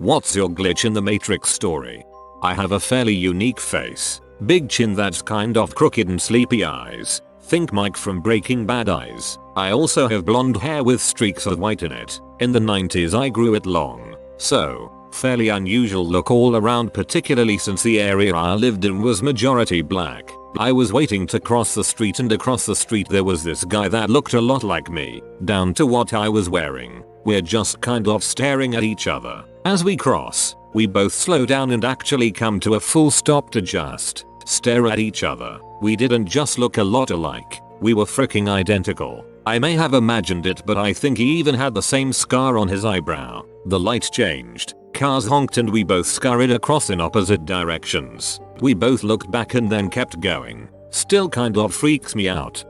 What's your glitch in the Matrix story? I have a fairly unique face. Big chin that's kind of crooked and sleepy eyes. Think Mike from Breaking Bad eyes. I also have blonde hair with streaks of white in it. In the 90s I grew it long. So, fairly unusual look all around, particularly since the area I lived in was majority black. I was waiting to cross the street, and across the street there was this guy that looked a lot like me, down to what I was wearing. We're just kind of staring at each other. As we cross, we both slow down and actually come to a full stop to just stare at each other. We didn't just look a lot alike, we were freaking identical. I may have imagined it, but I think he even had the same scar on his eyebrow. The light changed, cars honked, and we both scurried across in opposite directions. We both looked back and then kept going. Still kind of freaks me out.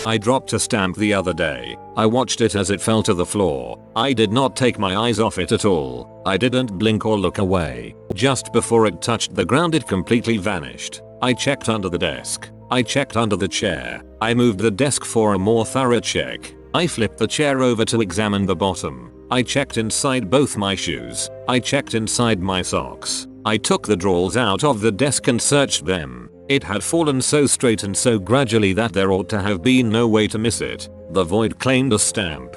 I dropped a stamp the other day. I watched it as it fell to the floor. I did not take my eyes off it at all. I didn't blink or look away. Just before it touched the ground it completely vanished. I checked under the desk. I checked under the chair. I moved the desk for a more thorough check. I flipped the chair over to examine the bottom. I checked inside both my shoes. I checked inside my socks. I took the drawers out of the desk and searched them. It had fallen so straight and so gradually that there ought to have been no way to miss it. The void claimed a stamp.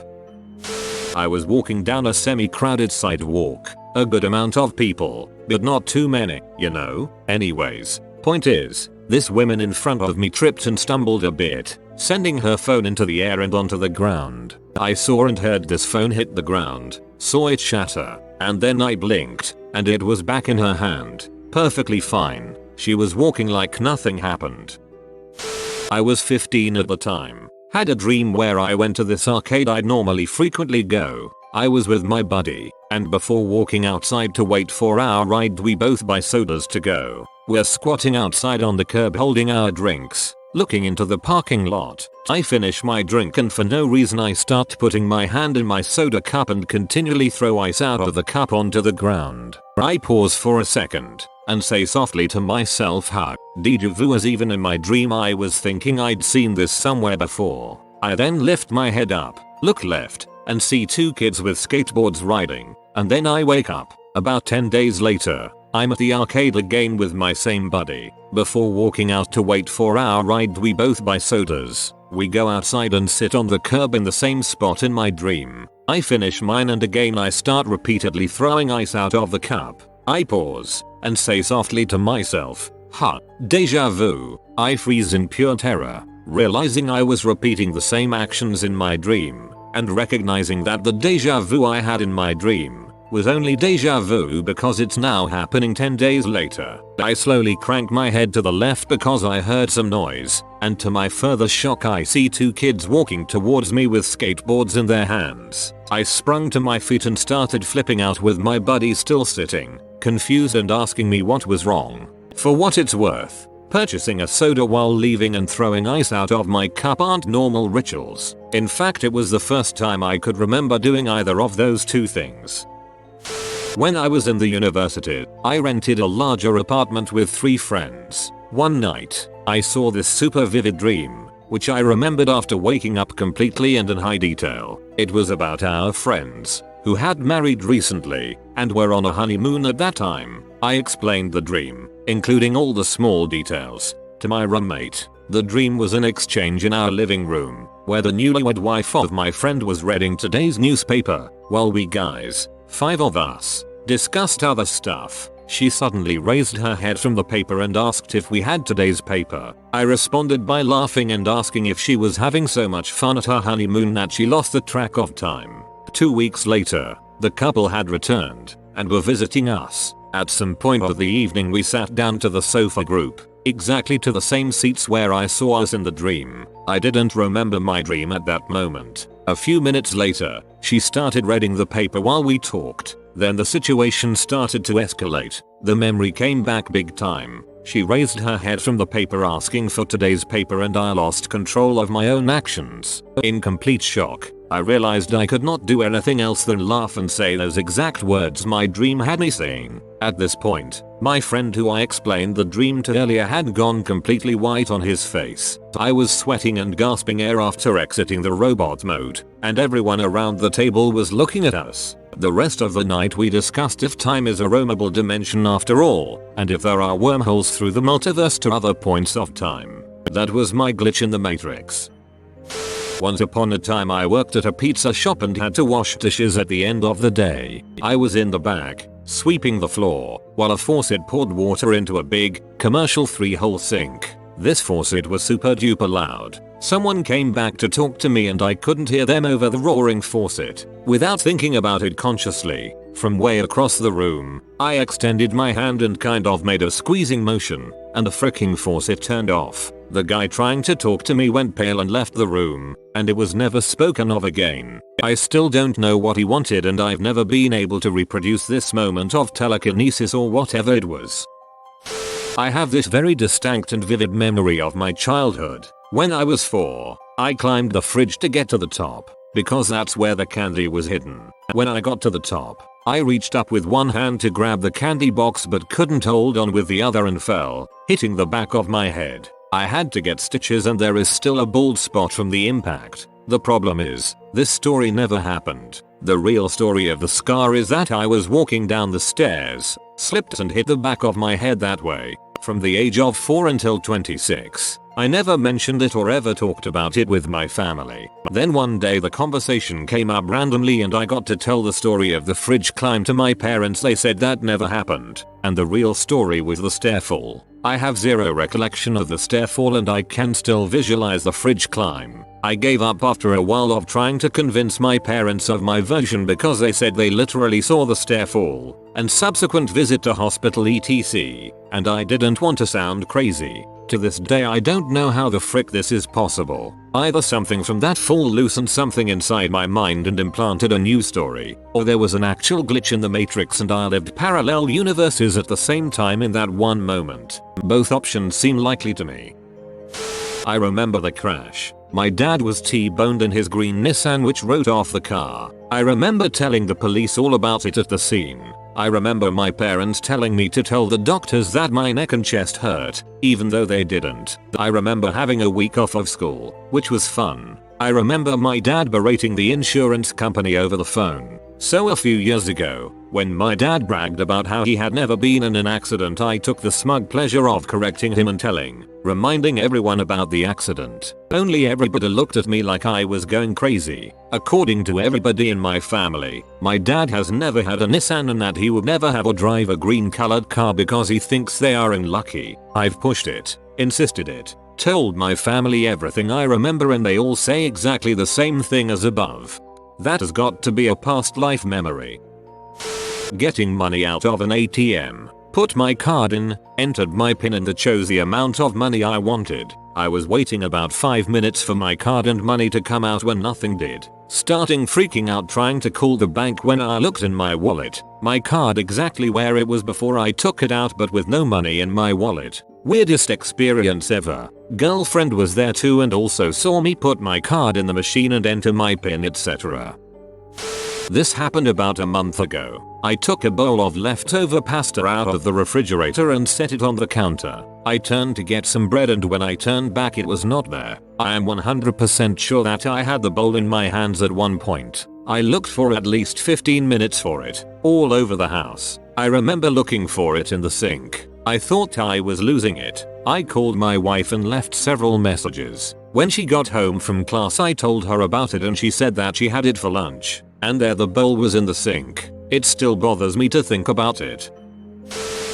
I was walking down a semi-crowded sidewalk. A good amount of people, but not too many, you know. Anyways, point is, this woman in front of me tripped and stumbled a bit, sending her phone into the air and onto the ground. I saw and heard this phone hit the ground, saw it shatter, and then I blinked, and it was back in her hand, perfectly fine. She was walking like nothing happened. I was 15 at the time. Had a dream where I went to this arcade I'd normally frequently go. I was with my buddy, and before walking outside to wait for our ride we both buy sodas to go. We're squatting outside on the curb holding our drinks, looking into the parking lot. I finish my drink and for no reason I start putting my hand in my soda cup and continually throw ice out of the cup onto the ground. I pause for a second and say softly to myself, "Ha, déjà vu," as even in my dream I was thinking I'd seen this somewhere before. I then lift my head up, look left, and see two kids with skateboards riding, and then I wake up. About 10 days later, I'm at the arcade again with my same buddy. Before walking out to wait for our ride we both buy sodas. We go outside and sit on the curb in the same spot in my dream. I finish mine and again I start repeatedly throwing ice out of the cup. I pause and say softly to myself, "Ha, déjà vu." I freeze in pure terror, realizing I was repeating the same actions in my dream, and recognizing that the déjà vu I had in my dream was only déjà vu because it's now happening 10 days later. I slowly crank my head to the left because I heard some noise, and to my further shock I see two kids walking towards me with skateboards in their hands. I sprung to my feet and started flipping out with my buddy still sitting, confused and asking me what was wrong. For what it's worth, purchasing a soda while leaving and throwing ice out of my cup aren't normal rituals. In fact, it was the first time I could remember doing either of those two things. When I was in the university, I rented a larger apartment with 3 friends. One night, I saw this super vivid dream, which I remembered after waking up completely and in high detail. It was about our friends, who had married recently, and were on a honeymoon at that time. I explained the dream, including all the small details, to my roommate. The dream was an exchange in our living room, where the newlywed wife of my friend was reading today's newspaper, while we guys, 5 of us, discussed other stuff. She suddenly raised her head from the paper and asked if we had today's paper. I responded by laughing and asking if she was having so much fun at her honeymoon that she lost the track of time. 2 weeks later, the couple had returned and were visiting us. At some point of the evening we sat down to the sofa group, exactly to the same seats where I saw us in the dream. I didn't remember my dream at that moment. A few minutes later, she started reading the paper while we talked. Then the situation started to escalate. The memory came back big time. She raised her head from the paper asking for today's paper and I lost control of my own actions. In complete shock, I realized I could not do anything else than laugh and say those exact words my dream had me saying. At this point, my friend who I explained the dream to earlier had gone completely white on his face. I was sweating and gasping air after exiting the robot mode, and everyone around the table was looking at us. The rest of the night we discussed if time is a roamable dimension after all, and if there are wormholes through the multiverse to other points of time. That was my glitch in the Matrix. Once upon a time I worked at a pizza shop and had to wash dishes at the end of the day. I was in the back, sweeping the floor, while a faucet poured water into a big, commercial 3-hole sink. This faucet was super duper loud. Someone came back to talk to me and I couldn't hear them over the roaring faucet. Without thinking about it consciously, from way across the room, I extended my hand and kind of made a squeezing motion, and the fricking faucet turned off. The guy trying to talk to me went pale and left the room, and it was never spoken of again. I still don't know what he wanted and I've never been able to reproduce this moment of telekinesis or whatever it was. I have this very distinct and vivid memory of my childhood. When I was 4, I climbed the fridge to get to the top, because that's where the candy was hidden. When I got to the top, I reached up with one hand to grab the candy box but couldn't hold on with the other and fell, hitting the back of my head. I had to get stitches and there is still a bald spot from the impact. The problem is, this story never happened. The real story of the scar is that I was walking down the stairs, slipped and hit the back of my head that way. From the age of 4 until 26, I never mentioned it or ever talked about it with my family. Then one day the conversation came up randomly and I got to tell the story of the fridge climb to my parents. They said that never happened, and the real story was the stairfall. I have zero recollection of the stairfall and I can still visualize the fridge climb. I gave up after a while of trying to convince my parents of my version because they said they literally saw the stairfall and subsequent visit to hospital etc. And I didn't want to sound crazy. To this day I don't know how the frick this is possible. Either something from that fall loosened something inside my mind and implanted a new story, or there was an actual glitch in the Matrix and I lived parallel universes at the same time in that one moment. Both options seem likely to me. I remember the crash. My dad was T-boned in his green Nissan which wrote off the car. I remember telling the police all about it at the scene. I remember my parents telling me to tell the doctors that my neck and chest hurt, even though they didn't. I remember having a week off of school, which was fun. I remember my dad berating the insurance company over the phone. So a few years ago, when my dad bragged about how he had never been in an accident, I took the smug pleasure of correcting him and reminding everyone about the accident. Only everybody looked at me like I was going crazy. According to everybody in my family, my dad has never had a Nissan and that he would never have or drive a green colored car because he thinks they are unlucky. I've pushed it, insisted it, told my family everything I remember and they all say exactly the same thing as above. That has got to be a past life memory. Getting money out of an ATM. Put my card in, entered my PIN and it chose the amount of money I wanted. I was waiting about 5 minutes for my card and money to come out when nothing did. Starting freaking out trying to call the bank when I looked in my wallet. My card exactly where it was before I took it out but with no money in my wallet. Weirdest experience ever. Girlfriend was there too and also saw me put my card in the machine and enter my PIN etc. This happened about a month ago. I took a bowl of leftover pasta out of the refrigerator and set it on the counter. I turned to get some bread and when I turned back it was not there. I am 100% sure that I had the bowl in my hands at one point. I looked for at least 15 minutes for it, all over the house. I remember looking for it in the sink. I thought I was losing it. I called my wife and left several messages. When she got home from class I told her about it and she said that she had it for lunch. And there the bowl was in the sink. It still bothers me to think about it.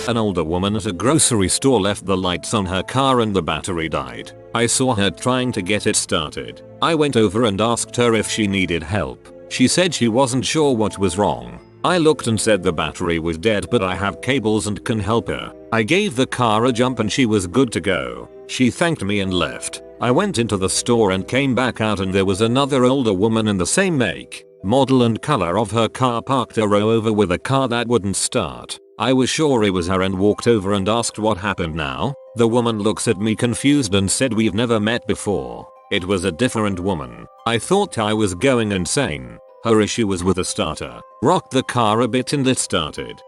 An older woman at a grocery store left the lights on her car and the battery died. I saw her trying to get it started. I went over and asked her if she needed help. She said she wasn't sure what was wrong. I looked and said the battery was dead but I have cables and can help her. I gave the car a jump and she was good to go. She thanked me and left. I went into the store and came back out and there was another older woman in the same make, model and color of her car parked a row over with a car that wouldn't start. I was sure it was her and walked over and asked what happened now. The woman looks at me confused and said we've never met before. It was a different woman. I thought I was going insane. Her issue was with the starter. Rocked the car a bit and it started.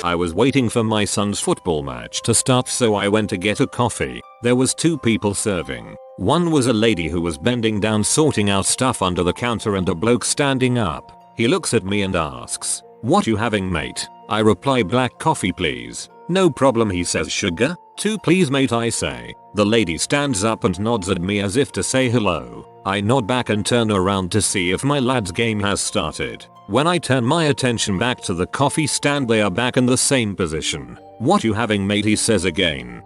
I was waiting for my son's football match to start so I went to get a coffee. There was 2 people serving. One was a lady who was bending down sorting out stuff under the counter and a bloke standing up. He looks at me and asks, "What you having, mate?" I reply, "Black coffee please." "No problem," he says. "Sugar?" "2 please, mate," I say. The lady stands up and nods at me as if to say hello. I nod back and turn around to see if my lad's game has started. When I turn my attention back to the coffee stand, they are back in the same position. "What you having, mate?" he says again.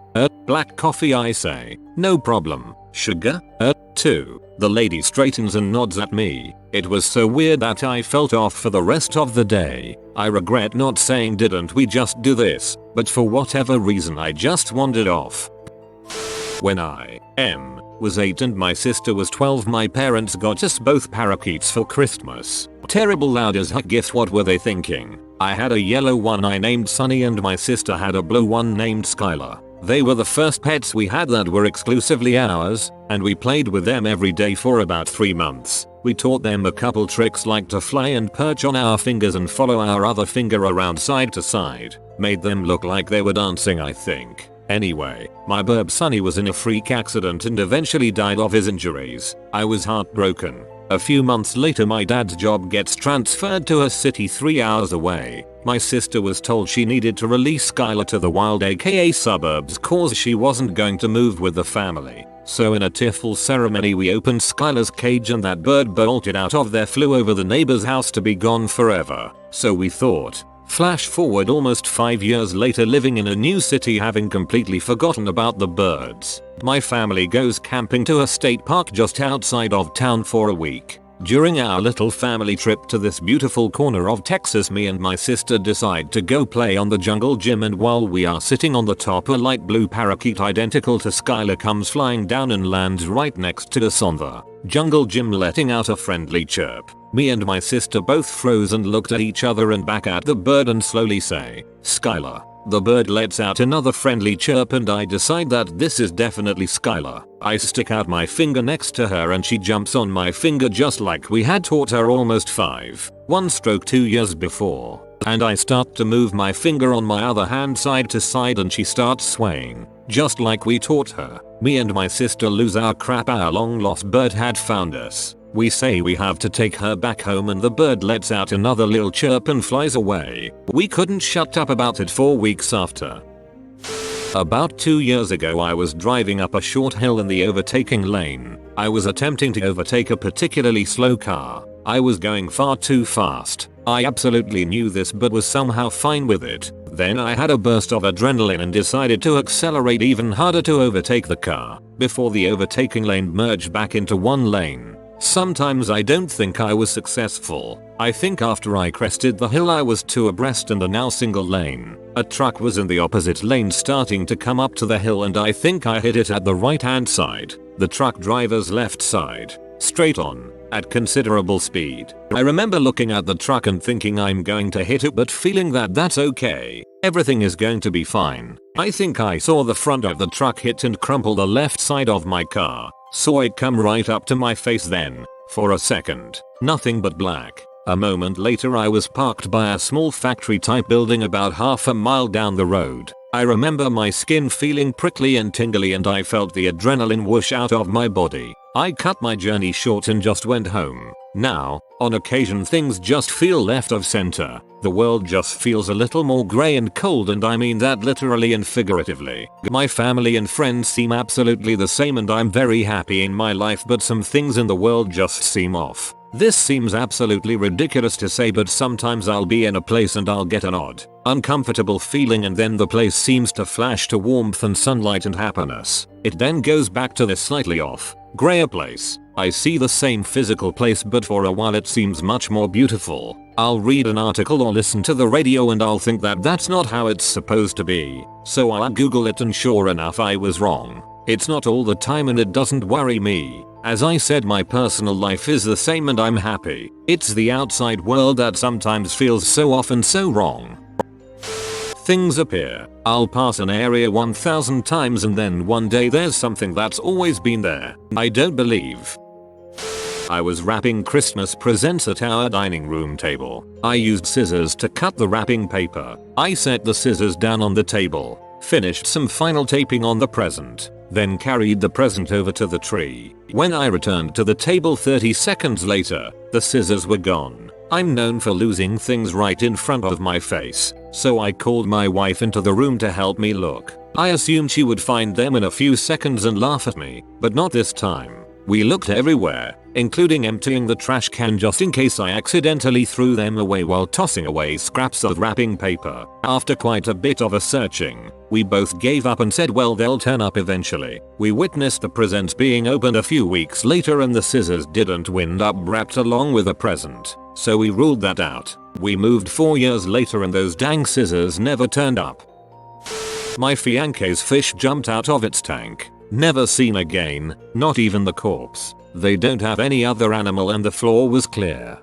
Black coffee," I say. "No problem." "Sugar?" 2. The lady straightens and nods at me. It was so weird that I felt off for the rest of the day. I regret not saying, "Didn't we just do this?" But for whatever reason I just wandered off. When I was 8 and my sister was 12, my parents got us both parakeets for Christmas. Terrible loud as heck gift. What were they thinking? I had a yellow one I named Sunny and my sister had a blue one named Skylar. They were the first pets we had that were exclusively ours, and we played with them every day for about 3 months. We taught them a couple tricks like to fly and perch on our fingers and follow our other finger around side to side. Made them look like they were dancing, I think. Anyway, my burb Sunny was in a freak accident and eventually died of his injuries. I was heartbroken. A few months later my dad's job gets transferred to a city 3 hours away. My sister was told she needed to release Skylar to the wild, aka suburbs, cause she wasn't going to move with the family. So in a tearful ceremony we opened Skylar's cage and that bird bolted out of there, flew over the neighbor's house to be gone forever. So we thought. Flash forward almost 5 years later, living in a new city, having completely forgotten about the birds. My family goes camping to a state park just outside of town for a week. During our little family trip to this beautiful corner of Texas, me and my sister decide to go play on the jungle gym, and while we are sitting on the top, a light blue parakeet identical to Skylar comes flying down and lands right next to us on the jungle gym, letting out a friendly chirp. Me and my sister both froze and looked at each other and back at the bird and slowly say, "Skylar." The bird lets out another friendly chirp and I decide that this is definitely Skylar. I stick out my finger next to her and she jumps on my finger just like we had taught her almost 1 years before. And I start to move my finger on my other hand side to side and she starts swaying, just like we taught her. Me and my sister lose our crap. Our long lost bird had found us. We say we have to take her back home and the bird lets out another little chirp and flies away. We couldn't shut up about it 4 weeks after. About 2 years ago I was driving up a short hill in the overtaking lane. I was attempting to overtake a particularly slow car. I was going far too fast. I absolutely knew this but was somehow fine with it. Then I had a burst of adrenaline and decided to accelerate even harder to overtake the car before the overtaking lane merged back into one lane. Sometimes I don't think I was successful. I think after I crested the hill I was 2 abreast in the now single lane. A truck was in the opposite lane starting to come up to the hill and I think I hit it at the right hand side, the truck driver's left side, straight on, at considerable speed. I remember looking at the truck and thinking I'm going to hit it but feeling that that's okay. Everything is going to be fine. I think I saw the front of the truck hit and crumple the left side of my car. Saw it come right up to my face, then, for a second, nothing but black. A moment later I was parked by a small factory type building about half a mile down the road. I remember my skin feeling prickly and tingly and I felt the adrenaline whoosh out of my body. I cut my journey short and just went home. Now, on occasion things just feel left of center. The world just feels a little more grey and cold, and I mean that literally and figuratively. My family and friends seem absolutely the same and I'm very happy in my life, but some things in the world just seem off. This seems absolutely ridiculous to say, but sometimes I'll be in a place and I'll get an odd, uncomfortable feeling and then the place seems to flash to warmth and sunlight and happiness. It then goes back to this slightly off, grayer place. I see the same physical place but for a while it seems much more beautiful. I'll read an article or listen to the radio and I'll think that that's not how it's supposed to be. So I'll Google it and sure enough I was wrong. It's not all the time and it doesn't worry me. As I said, my personal life is the same and I'm happy. It's the outside world that sometimes feels so off and so wrong. Things appear. I'll pass an area 1000 times and then one day there's something that's always been there. I don't believe. I was wrapping Christmas presents at our dining room table. I used scissors to cut the wrapping paper. I set the scissors down on the table, finished some final taping on the present, then carried the present over to the tree. When I returned to the table 30 seconds later, the scissors were gone. I'm known for losing things right in front of my face, so I called my wife into the room to help me look. I assumed she would find them in a few seconds and laugh at me, but not this time. We looked everywhere, including emptying the trash can just in case I accidentally threw them away while tossing away scraps of wrapping paper. After quite a bit of a searching, we both gave up and said well they'll turn up eventually. We witnessed the presents being opened a few weeks later and the scissors didn't wind up wrapped along with a present, so we ruled that out. We moved 4 years later and those dang scissors never turned up. My fiance's fish jumped out of its tank. Never seen again, not even the corpse. They don't have any other animal and the floor was clear.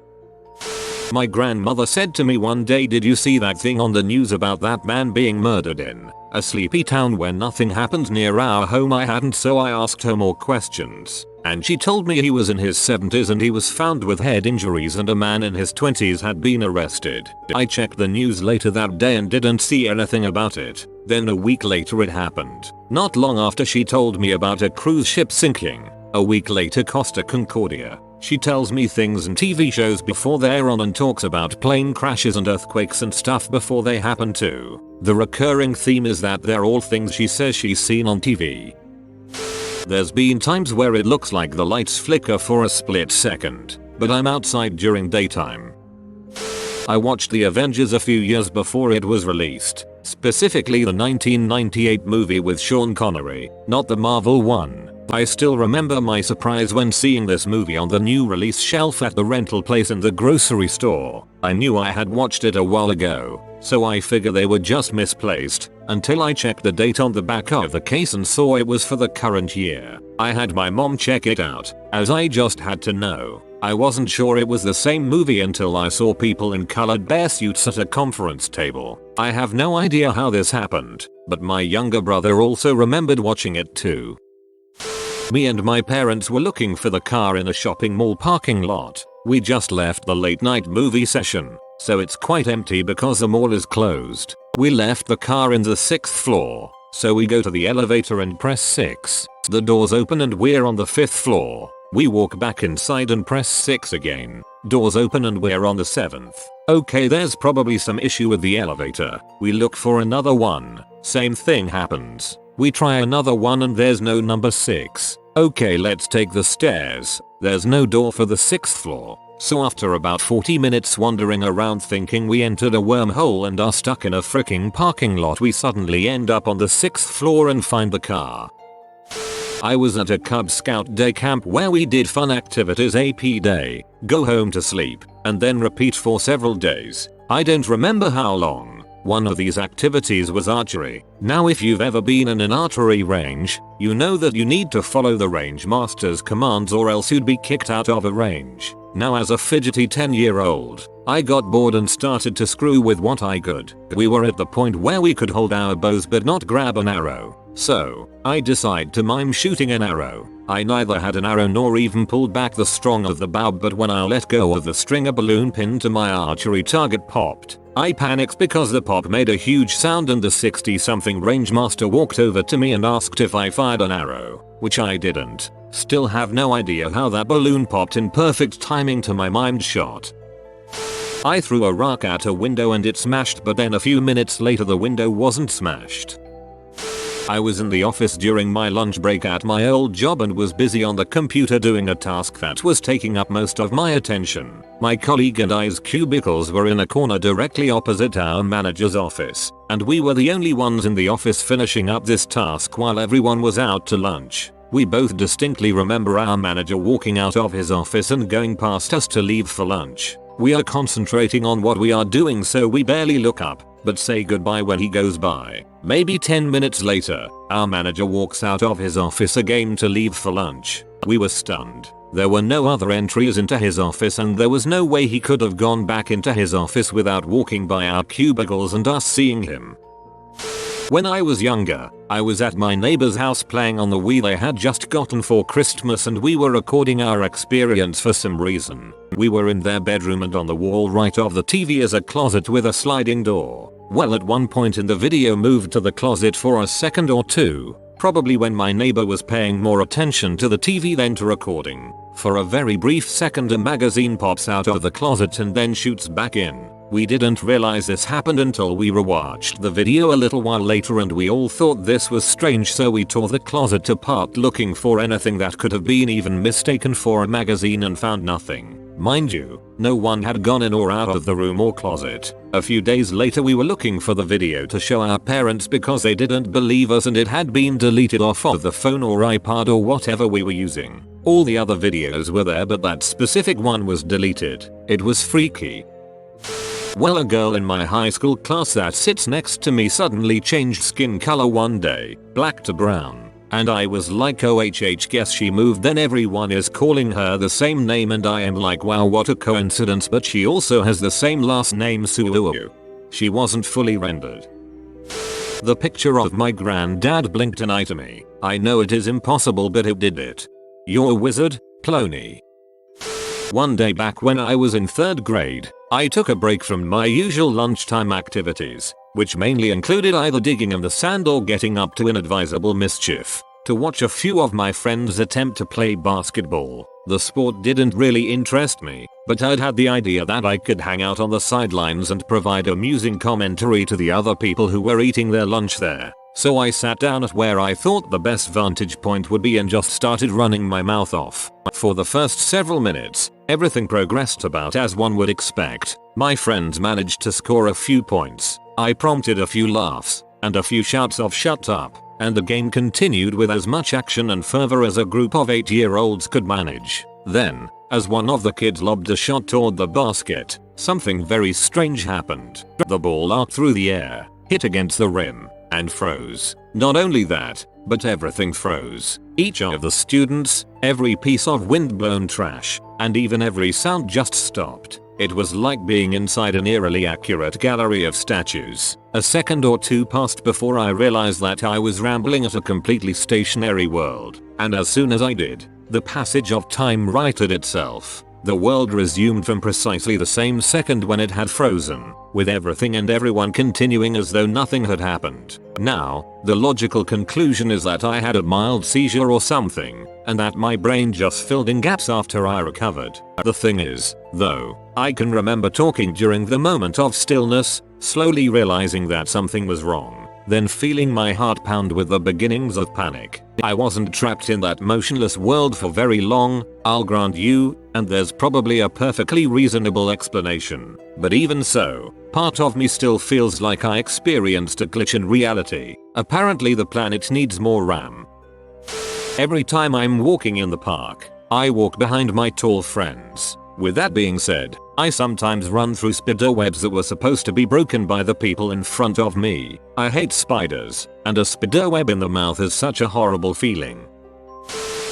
My grandmother said to me one day, did you see that thing on the news about that man being murdered in a sleepy town where nothing happened near our home? I hadn't, so I asked her more questions. And she told me he was in his 70s and he was found with head injuries and a man in his 20s had been arrested. I checked the news later that day and didn't see anything about it. Then a week later it happened. Not long after she told me about a cruise ship sinking. A week later Costa Concordia. She tells me things in TV shows before they're on and talks about plane crashes and earthquakes and stuff before they happen too. The recurring theme is that they're all things she says she's seen on TV. There's been times where it looks like the lights flicker for a split second, but I'm outside during daytime. I watched The Avengers a few years before it was released, specifically the 1998 movie with Sean Connery, not the Marvel one. I still remember my surprise when seeing this movie on the new release shelf at the rental place in the grocery store. I knew I had watched it a while ago, so I figured they were just misplaced, until I checked the date on the back of the case and saw it was for the current year. I had my mom check it out, as I just had to know. I wasn't sure it was the same movie until I saw people in colored bear suits at a conference table. I have no idea how this happened, but my younger brother also remembered watching it too. Me and my parents were looking for the car in a shopping mall parking lot. We just left the late night movie session, so it's quite empty because the mall is closed. We left the car in the 6th floor, so we go to the elevator and press 6. The doors open and we're on the 5th floor. We walk back inside and press 6 again. Doors open and we're on the 7th. Okay, there's probably some issue with the elevator. We look for another one. Same thing happens. We try another one and there's no number 6. Okay, let's take the stairs. There's no door for the 6th floor. So after about 40 minutes wandering around thinking we entered a wormhole and are stuck in a freaking parking lot, we suddenly end up on the 6th floor and find the car. I was at a Cub Scout day camp where we did fun activities AP day, go home to sleep, and then repeat for several days. I don't remember how long. One of these activities was archery. Now if you've ever been in an archery range, you know that you need to follow the range master's commands or else you'd be kicked out of a range. Now as a fidgety 10-year-old, I got bored and started to screw with what I could. We were at the point where we could hold our bows but not grab an arrow. So, I decided to mime shooting an arrow. I neither had an arrow nor even pulled back the strong of the bow, but when I let go of the string a balloon pinned to my archery target popped. I panicked because the pop made a huge sound and the 60-something rangemaster walked over to me and asked if I fired an arrow, which I didn't. Still have no idea how that balloon popped in perfect timing to my mimed shot. I threw a rock at a window and it smashed, but then a few minutes later the window wasn't smashed. I was in the office during my lunch break at my old job and was busy on the computer doing a task that was taking up most of my attention. My colleague and I's cubicles were in a corner directly opposite our manager's office, and we were the only ones in the office finishing up this task while everyone was out to lunch. We both distinctly remember our manager walking out of his office and going past us to leave for lunch. We are concentrating on what we are doing, so we barely look up, but say goodbye when he goes by. Maybe 10 minutes later, our manager walks out of his office again to leave for lunch. We were stunned. There were no other entries into his office and there was no way he could have gone back into his office without walking by our cubicles and us seeing him. When I was younger, I was at my neighbor's house playing on the Wii they had just gotten for Christmas and we were recording our experience for some reason. We were in their bedroom and on the wall right of the TV is a closet with a sliding door. Well, at one point in the video moved to the closet for a second or two. Probably when my neighbor was paying more attention to the TV than to recording. For a very brief second a magazine pops out of the closet and then shoots back in. We didn't realize this happened until we rewatched the video a little while later and we all thought this was strange, so we tore the closet apart looking for anything that could have been even mistaken for a magazine and found nothing. Mind you, no one had gone in or out of the room or closet. A few days later we were looking for the video to show our parents because they didn't believe us and it had been deleted off of the phone or iPad or whatever we were using. All the other videos were there but that specific one was deleted. It was freaky. Well, a girl in my high school class that sits next to me suddenly changed skin color one day, black to brown. And I was like, OHH, guess she moved. Then everyone is calling her the same name and I am like, wow, what a coincidence, but she also has the same last name, Suuuu. She wasn't fully rendered. The picture of my granddad blinked an eye to me. I know it is impossible but it did it. You're a wizard, Cloney. One day back when I was in 3rd grade, I took a break from my usual lunchtime activities, which mainly included either digging in the sand or getting up to inadvisable mischief, to watch a few of my friends attempt to play basketball. The sport didn't really interest me, but I'd had the idea that I could hang out on the sidelines and provide amusing commentary to the other people who were eating their lunch there. So I sat down at where I thought the best vantage point would be and just started running my mouth off. For the first several minutes, everything progressed about as one would expect. My friends managed to score a few points. I prompted a few laughs and a few shouts of "shut up," and the game continued with as much action and fervor as a group of 8-year-olds could manage. Then, as one of the kids lobbed a shot toward the basket, something very strange happened. The ball arced through the air, hit against the rim, and froze. Not only that, but everything froze. Each of the students, every piece of windblown trash, and even every sound just stopped. It was like being inside an eerily accurate gallery of statues. A second or two passed before I realized that I was rambling at a completely stationary world, and as soon as I did, the passage of time righted itself. The world resumed from precisely the same second when it had frozen, with everything and everyone continuing as though nothing had happened. Now, the logical conclusion is that I had a mild seizure or something, and that my brain just filled in gaps after I recovered. The thing is, though, I can remember talking during the moment of stillness, slowly realizing that something was wrong, then feeling my heart pound with the beginnings of panic. I wasn't trapped in that motionless world for very long, I'll grant you, and there's probably a perfectly reasonable explanation. But even so, part of me still feels like I experienced a glitch in reality. Apparently the planet needs more RAM. Every time I'm walking in the park, I walk behind my tall friends. With that being said, I sometimes run through spider webs that were supposed to be broken by the people in front of me. I hate spiders, and a spider web in the mouth is such a horrible feeling.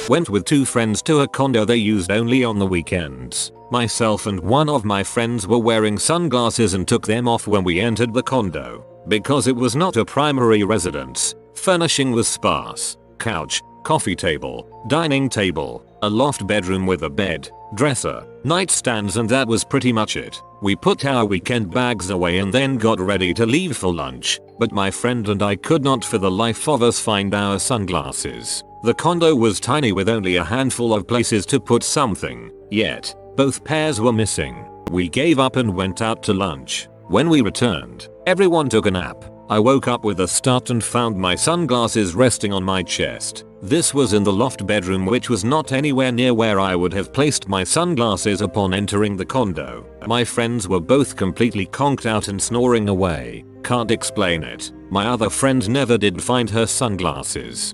Went with 2 friends to a condo they used only on the weekends. Myself and one of my friends were wearing sunglasses and took them off when we entered the condo. Because it was not a primary residence, furnishing was sparse. Couch, coffee table, dining table, a loft bedroom with a bed, dresser, nightstands, and that was pretty much it. We put our weekend bags away and then got ready to leave for lunch, but my friend and I could not for the life of us find our sunglasses. The condo was tiny with only a handful of places to put something, yet both pairs were missing. We gave up and went out to lunch. When we returned, everyone took a nap. I woke up with a start and found my sunglasses resting on my chest. This was in the loft bedroom, which was not anywhere near where I would have placed my sunglasses upon entering the condo. My friends were both completely conked out and snoring away. Can't explain it. My other friend never did find her sunglasses.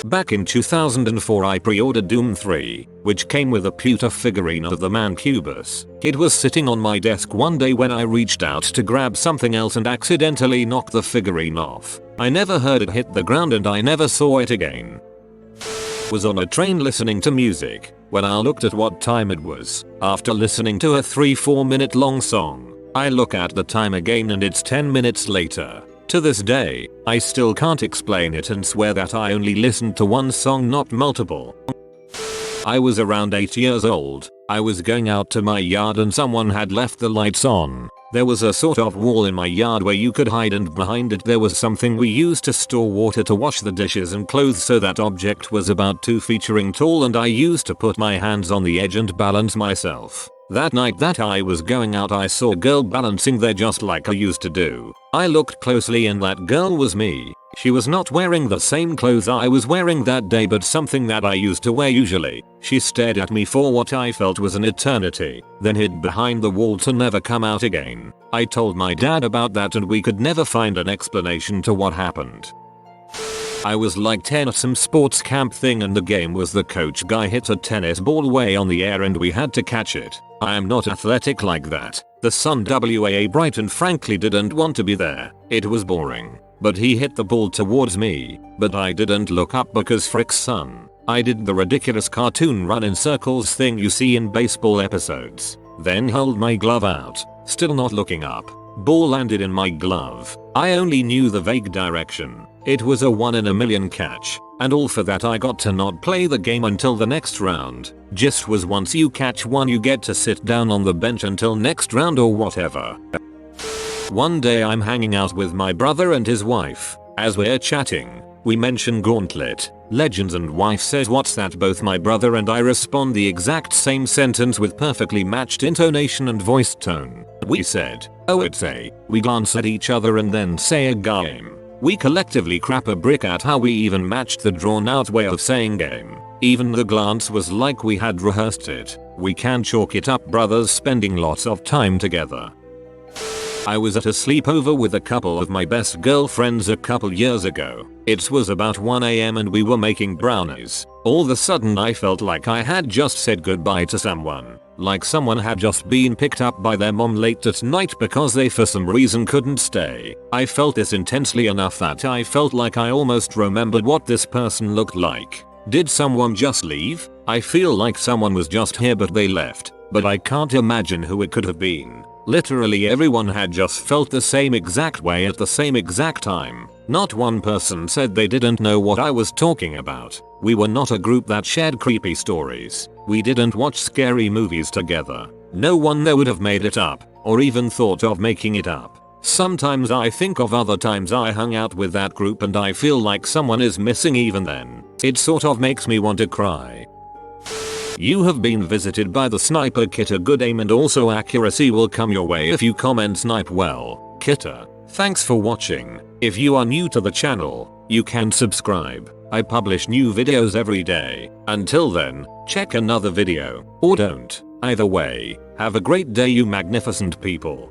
Back in 2004 I pre-ordered Doom 3, which came with a pewter figurine of the man Cubus. It was sitting on my desk one day when I reached out to grab something else and accidentally knocked the figurine off. I never heard it hit the ground and I never saw it again. Was on a train listening to music when I looked at what time it was. After listening to a 3-4 minute long song, I look at the time again and it's 10 minutes later. To this day, I still can't explain it and swear that I only listened to one song, not multiple. I was around 8 years old. I was going out to my yard and someone had left the lights on. There was a sort of wall in my yard where you could hide, and behind it there was something we used to store water to wash the dishes and clothes, so that object was about 2 feet tall, and I used to put my hands on the edge and balance myself. That night that I was going out, I saw a girl balancing there just like I used to do. I looked closely and that girl was me. She was not wearing the same clothes I was wearing that day, but something that I used to wear usually. She stared at me for what I felt was an eternity, then hid behind the wall to never come out again. I told my dad about that and we could never find an explanation to what happened. I was like 10 at some sports camp thing, and the game was the coach guy hit a tennis ball way on the air and we had to catch it. I am not athletic like that. The sun was bright and frankly didn't want to be there. It was boring. But he hit the ball towards me, but I didn't look up because frick sun. I did the ridiculous cartoon run in circles thing you see in baseball episodes. Then held my glove out, still not looking up. Ball landed in my glove. I only knew the vague direction. It was a 1 in a million catch, and all for that I got to not play the game until the next round. Gist was once you catch one you get to sit down on the bench until next round or whatever. One day I'm hanging out with my brother and his wife. As we're chatting, we mention Gauntlet, Legends, and wife says what's that? Both my brother and I respond the exact same sentence with perfectly matched intonation and voice tone. We said, oh it's a. We glance at each other and then say a game. We collectively crap a brick at how we even matched the drawn out way of saying game. Even the glance was like we had rehearsed it. We can chalk it up brothers spending lots of time together. I was at a sleepover with a couple of my best girlfriends a couple years ago. It was about 1 AM and we were making brownies. All of a sudden I felt like I had just said goodbye to someone. Like someone had just been picked up by their mom late at night because they for some reason couldn't stay. I felt this intensely enough that I felt like I almost remembered what this person looked like. Did someone just leave? I feel like someone was just here but they left. But I can't imagine who it could have been. Literally everyone had just felt the same exact way at the same exact time. Not one person said they didn't know what I was talking about. We were not a group that shared creepy stories. We didn't watch scary movies together. No one there would have made it up, or even thought of making it up. Sometimes I think of other times I hung out with that group and I feel like someone is missing even then. It sort of makes me want to cry. You have been visited by the sniper Kitter. Good aim and also accuracy will come your way if you comment snipe well. Kitter, thanks for watching. If you are new to the channel, you can subscribe. I publish new videos every day. Until then, check another video, or don't. Either way, have a great day you magnificent people.